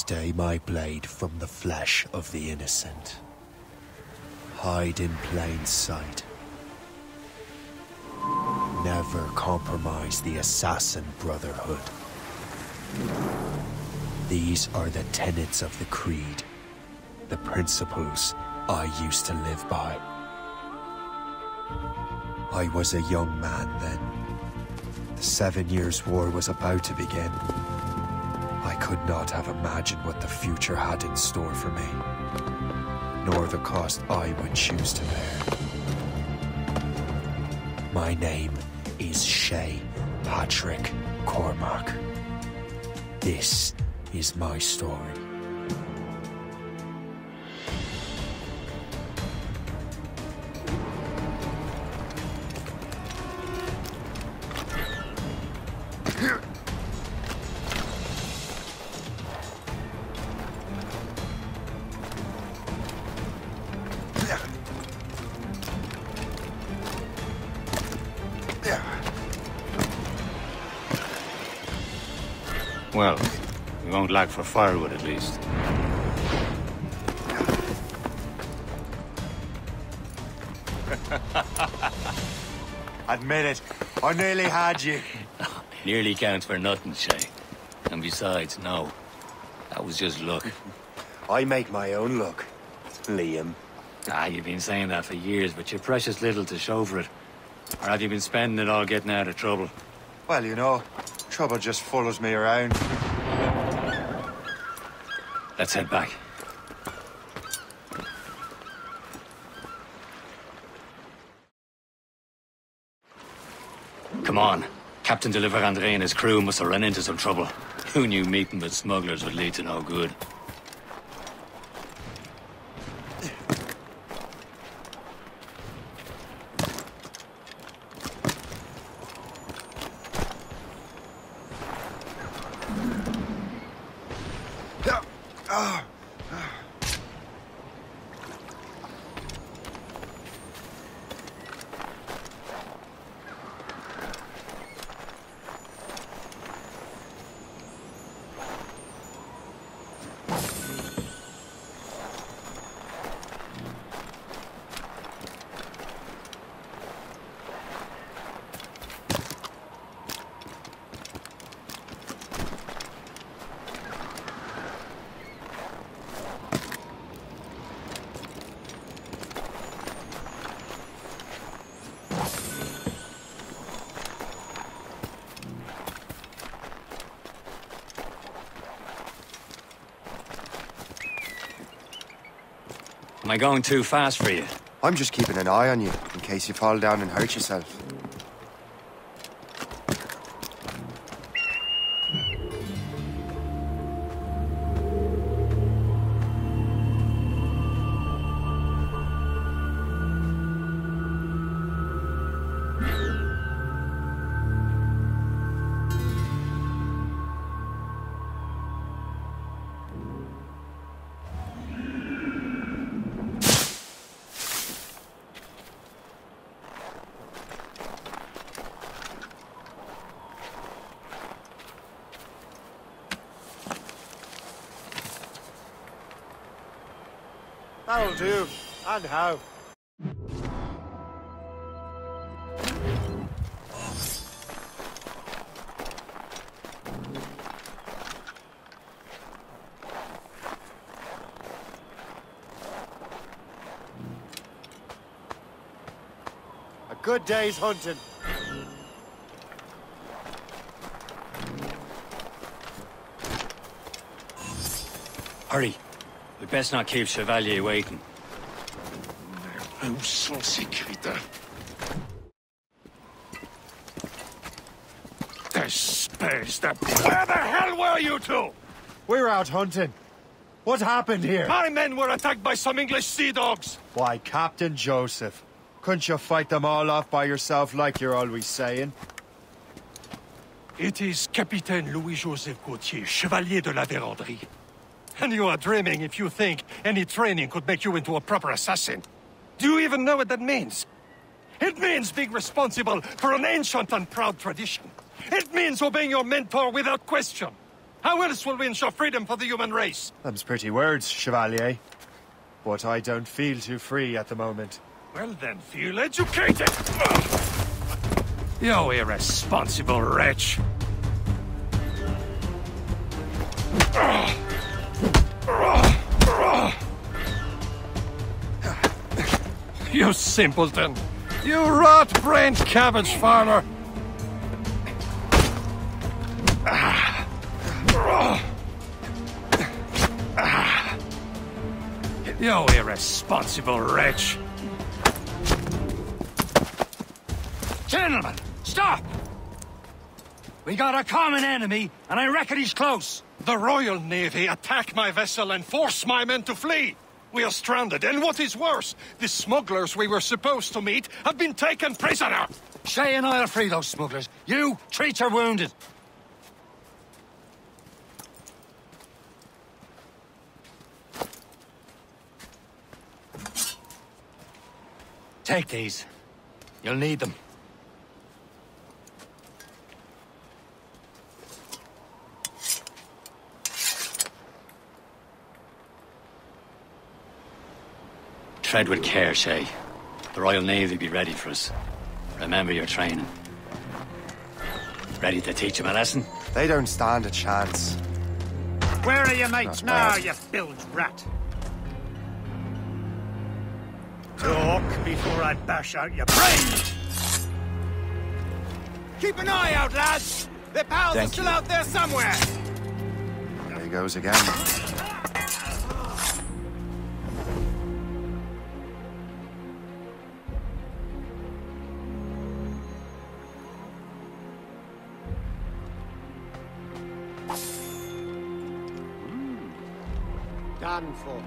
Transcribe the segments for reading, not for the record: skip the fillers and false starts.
Stay my blade from the flesh of the innocent. Hide in plain sight. Never compromise the Assassin Brotherhood. These are the tenets of the Creed, the principles I used to live by. I was a young man then. The 7 Years' War was about to begin. I could not have imagined what the future had in store for me, nor the cost I would choose to bear. My name is Shay Patrick Cormac. This is my story. Well, we won't lack for firewood at least. Admit it, I nearly had you. Nearly counts for nothing, Shay. And besides, no. That was just luck. I make my own luck, Liam. You've been saying that for years, but you're precious little to show for it. Or have you been spending it all getting out of trouble? Well, you know, trouble just follows me around. Let's head back. Come on. Captain de Andre and his crew must have run into some trouble. Who knew meeting with smugglers would lead to no good? Am I going too fast for you? I'm just keeping an eye on you, in case you fall down and hurt yourself. That'll do. And how? A good day's hunting. Hurry. We best not keep Chevalier waiting. Où sont ces crétins? Where the hell were you two? We're out hunting. What happened here? My men were attacked by some English sea dogs. Why, Captain Joseph. Couldn't you fight them all off by yourself like you're always saying? It is Capitaine Louis-Joseph Gauthier, Chevalier de la Vérendrye. And you are dreaming if you think any training could make you into a proper assassin. Do you even know what that means? It means being responsible for an ancient and proud tradition. It means obeying your mentor without question. How else will we ensure freedom for the human race? Them's pretty words, Chevalier. But I don't feel too free at the moment. Well then, feel educated! You irresponsible wretch! You simpleton! You rot-brained cabbage farmer! You irresponsible wretch! Gentlemen, stop! We got a common enemy, and I reckon he's close. The Royal Navy attack my vessel and force my men to flee! We are stranded, and what is worse, the smugglers we were supposed to meet have been taken prisoner! Shay and I'll free those smugglers. You, treat your wounded. Take these. You'll need them. Tread with care, Shay. The Royal Navy be ready for us. Remember your training. Ready to teach them a lesson? They don't stand a chance. Where are your mates now, bad. you bilge rat? Talk before I bash out your brains! Keep an eye out, lads! Their pals are still out there somewhere! There he goes again. Done for.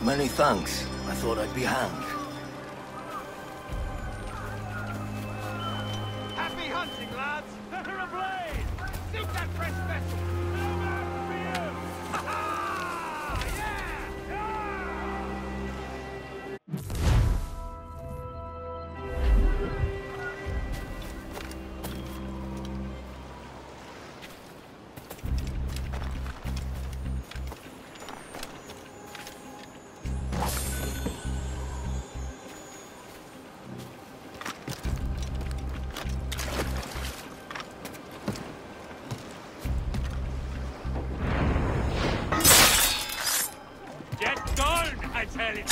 Many thanks. I thought I'd be hanged. Happy hunting, lads! They're ablaze! Seek that fresh vessel! No man for you! Ha-ha! Yeah! Get going, I tell you!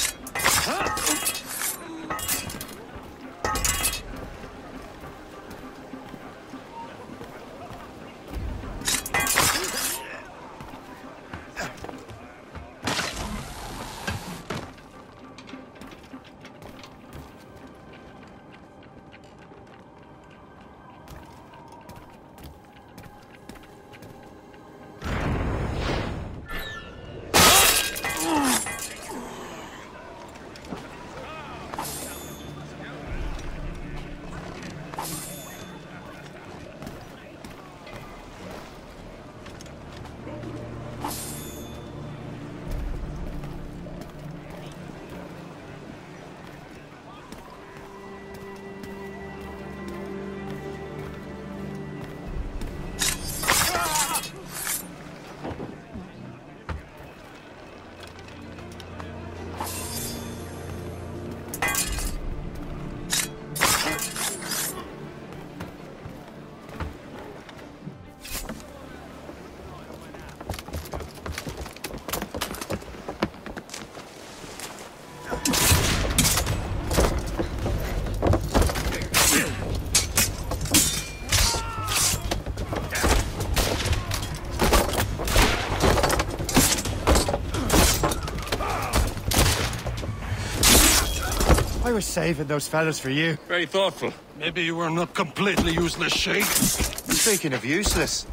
I was saving those fellas for you. Very thoughtful. Maybe you were not completely useless, Shay. Speaking of useless,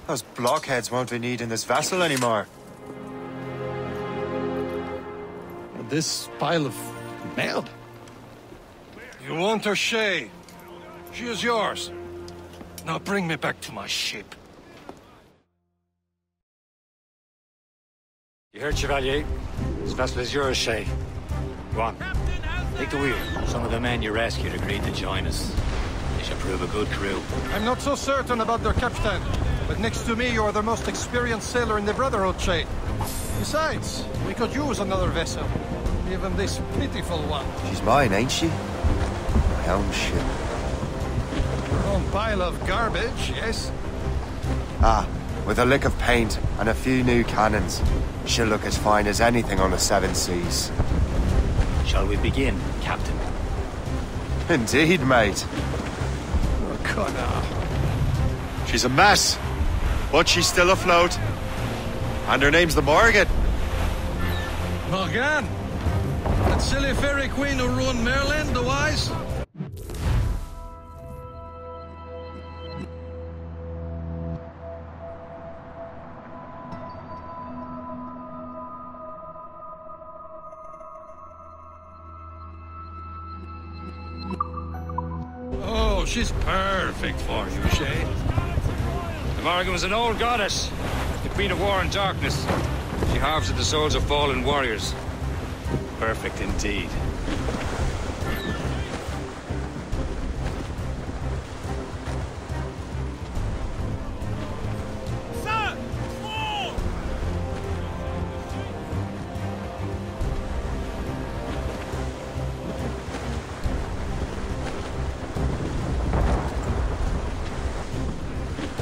those blockheads won't be needing this vessel anymore. This pile of mail? You want her, Shay? She is yours. Now bring me back to my ship. You heard, Chevalier? This vessel is yours, Shay. Go on. Take the wheel. Some of the men you rescued agreed to join us. They should prove a good crew. I'm not so certain about their captain, but next to me, you're the most experienced sailor in the Brotherhood, Shay. Besides, we could use another vessel. Even this pitiful one. She's mine, ain't she? My own ship. Your own pile of garbage, yes? Ah, with a lick of paint and a few new cannons, she'll look as fine as anything on the seven seas. Shall we begin, Captain? Indeed, mate. Oh, Connor. She's a mess, but she's still afloat. And her name's the Morgan. Morgan? That silly fairy queen who ruined Merlin, the wise? Oh, she's perfect for you, Shay. The Morgan was an old goddess, the queen of war and darkness. She harvested the souls of fallen warriors. Perfect indeed. Sir! More!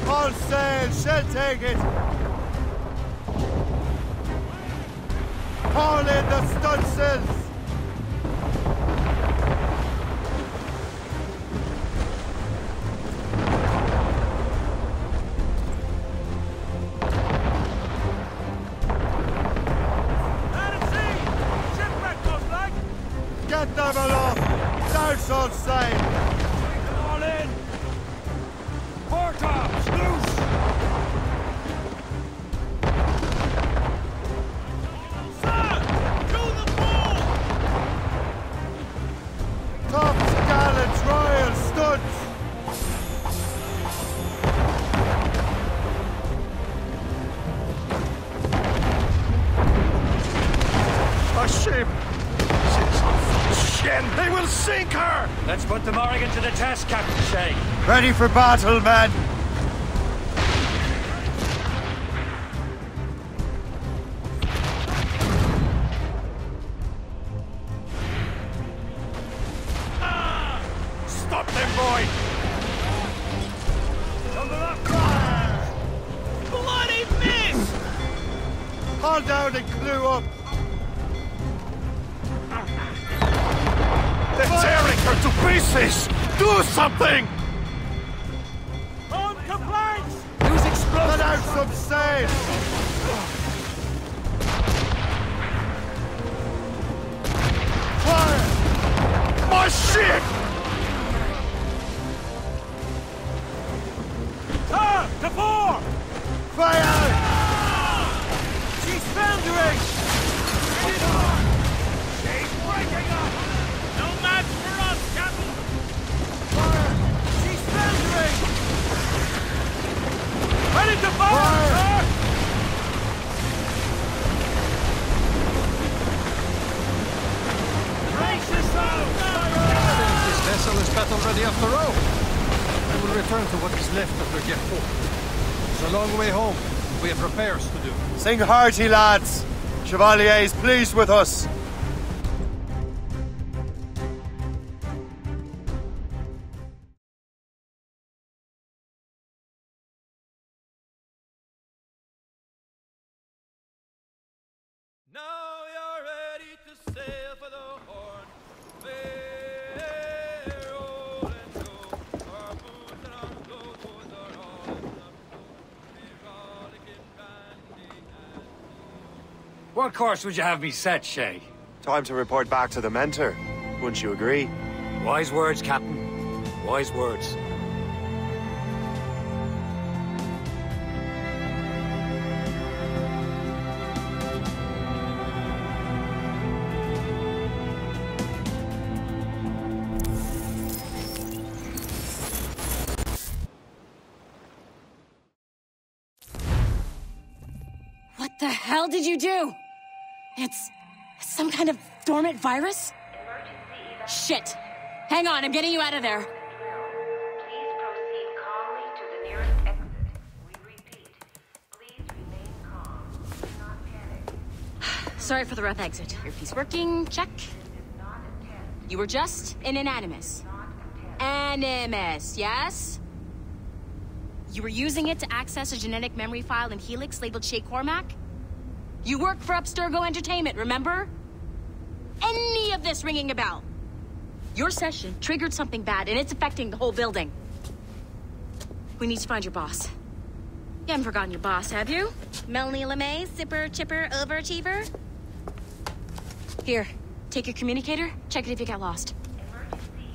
All sail, she'll take it. Haul in the stunsails. Out at sea! Shipwreck, most like! Get them aloft. Douse all sail. Take them all in! Portops, loose! Sir! To the ball! Tops, gallants, royal studs. A ship! Shit! They will sink her! Let's put the Morrigan to the test, Captain Shay. Ready for battle, men. Stop them, boy! Bloody miss! Haul down and clew up. They're tearing her to pieces! Do something! On complaints! Use explosives. Let out some sail. Fire. My ship! Sir! To fore! Fire. She's foundering! She's breaking up! No match for us, Captain! Fire. She's foundering! Ready to fire, sir! Brace yourselves! This vessel is battle ready after all. I will return to what is left of the Gerpo. It's a long way home. We have repairs to do. Sing hearty, lads. Chevalier is pleased with us. Now you're ready to sail for the Horn. Fair old and slow. Our boots and our clothes are all in the rollicking bandy and What course would you have me set, Shay? Time to report back to the mentor. wouldn't you agree? Wise words, Captain. Wise words. What the hell did you do? It's some kind of dormant virus? Shit. Hang on, I'm getting you out of there. Please proceed calmly to the nearest exit. We repeat, please remain calm. Do not panic. Sorry for the rough exit. Earpiece working, check. You were just in an Animus. Animus, yes? You were using it to access a genetic memory file in Helix labeled Shay Cormac? You work for Abstergo Entertainment, remember? Any of this ringing a bell? Your session triggered something bad, and it's affecting the whole building. We need to find your boss. You haven't forgotten your boss, have you? Melanie LeMay, zipper, chipper, overachiever? Here, take your communicator, check it if you get lost.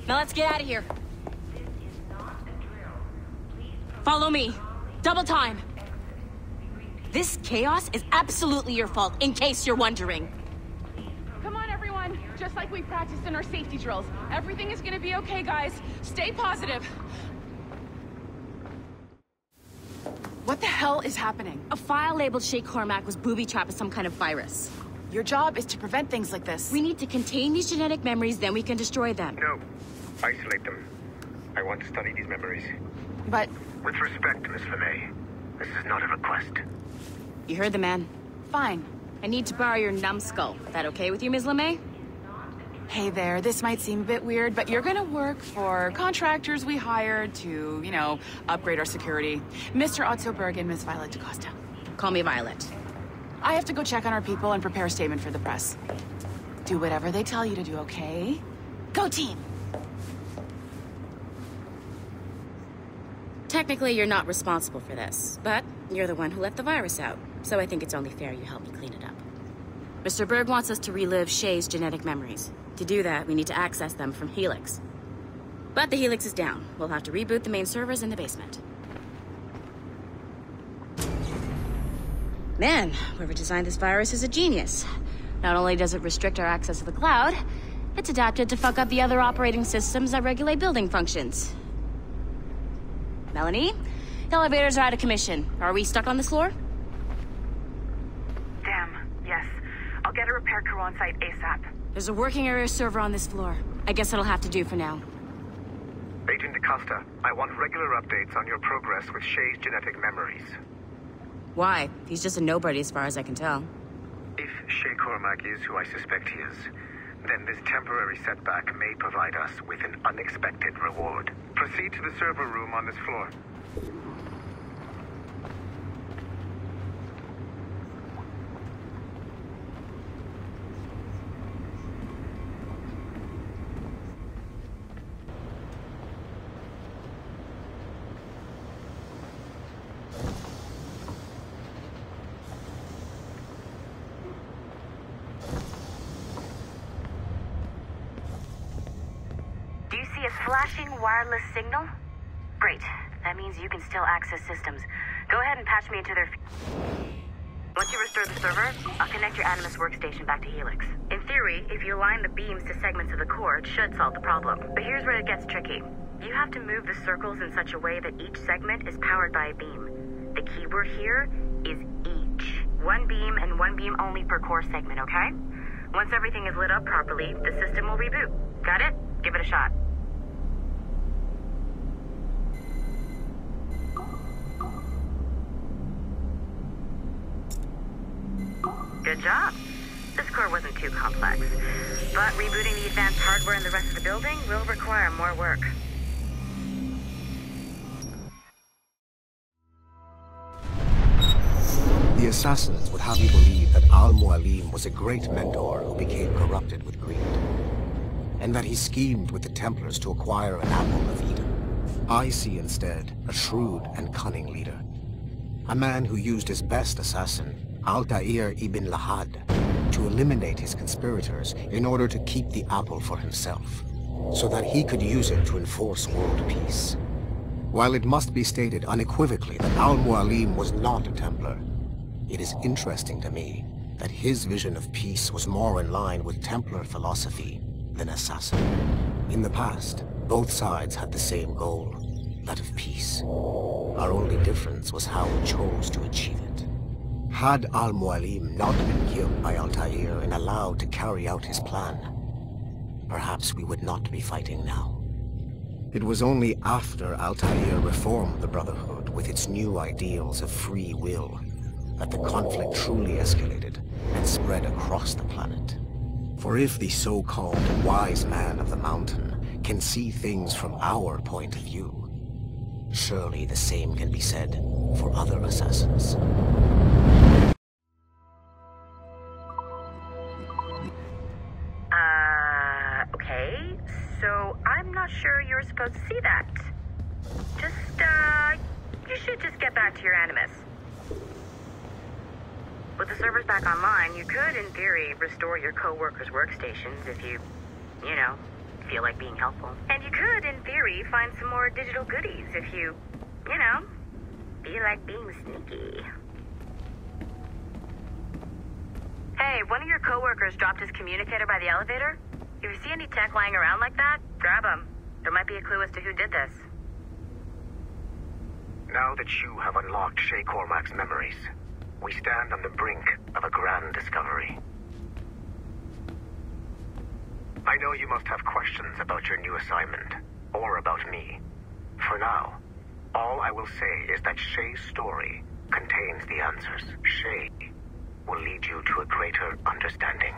Now let's get out of here. Follow me. Double time. This chaos is absolutely your fault, in case you're wondering. Come on, everyone. Just like we practiced in our safety drills. Everything is gonna be okay, guys. Stay positive. What the hell is happening? A file labeled Shay Cormac was booby-trapped with some kind of virus. Your job is to prevent things like this. We need to contain these genetic memories, then we can destroy them. No. Isolate them. I want to study these memories. But... With respect, Miss LeMay, this is not a request. You heard the man. Fine. I need to borrow your numbskull. That okay with you, Ms. LeMay? Hey there, this might seem a bit weird, but you're gonna work for contractors we hired to, you know, upgrade our security. Mr. Otto Berg and Miss Violet DaCosta. Call me Violet. I have to go check on our people and prepare a statement for the press. Do whatever they tell you to do, okay? Go team! Technically, you're not responsible for this, but you're the one who let the virus out, so I think it's only fair you help me clean it up. Mr. Berg wants us to relive Shay's genetic memories. To do that, we need to access them from Helix. But the Helix is down. We'll have to reboot the main servers in the basement. Man, whoever designed this virus is a genius. Not only does it restrict our access to the cloud, it's adapted to fuck up the other operating systems that regulate building functions. Melanie, the elevators are out of commission. Are we stuck on this floor? Damn, yes. I'll get a repair crew on site ASAP. There's a working area server on this floor. I guess that'll have to do for now. Agent DaCosta, I want regular updates on your progress with Shay's genetic memories. Why? He's just a nobody as far as I can tell. If Shay Cormac is who I suspect he is, then this temporary setback may provide us with an unexpected reward. Proceed to the server room on this floor. Flashing wireless signal? Great. That means you can still access systems. Go ahead and patch me into their... Once you restore the server, I'll connect your Animus workstation back to Helix. In theory, if you align the beams to segments of the core, it should solve the problem. But here's where it gets tricky. You have to move the circles in such a way that each segment is powered by a beam. The keyword here is each. One beam and one beam only per core segment, okay? Once everything is lit up properly, the system will reboot. Got it? Give it a shot. Good job. This core wasn't too complex, but rebooting the advanced hardware in the rest of the building will require more work. The assassins would have you believe that Al-Mualim was a great mentor who became corrupted with greed, and that he schemed with the Templars to acquire an apple of Eden. I see instead a shrewd and cunning leader, a man who used his best assassin, Altair ibn Lahad, to eliminate his conspirators in order to keep the apple for himself, so that he could use it to enforce world peace. While it must be stated unequivocally that Al-Mualim was not a Templar, it is interesting to me that his vision of peace was more in line with Templar philosophy than assassin. In the past, both sides had the same goal, that of peace. Our only difference was how we chose to achieve it. Had Al-Mualim not been killed by Altair and allowed to carry out his plan, perhaps we would not be fighting now. It was only after Altair reformed the Brotherhood with its new ideals of free will that the conflict truly escalated and spread across the planet. For if the so-called wise man of the mountain can see things from our point of view, surely the same can be said for other assassins. Okay, so I'm not sure you were supposed to see that. You should just get back to your Animus. With the servers back online, you could, in theory, restore your co-workers' workstations if you feel like being helpful. And you could, in theory, find some more digital goodies if you feel like being sneaky. Hey, one of your co-workers dropped his communicator by the elevator. If you see any tech lying around like that, grab them. There might be a clue as to who did this. Now that you have unlocked Shay Cormac's memories, we stand on the brink of a grand discovery. I know you must have questions about your new assignment, or about me. For now, all I will say is that Shay's story contains the answers. Shay will lead you to a greater understanding.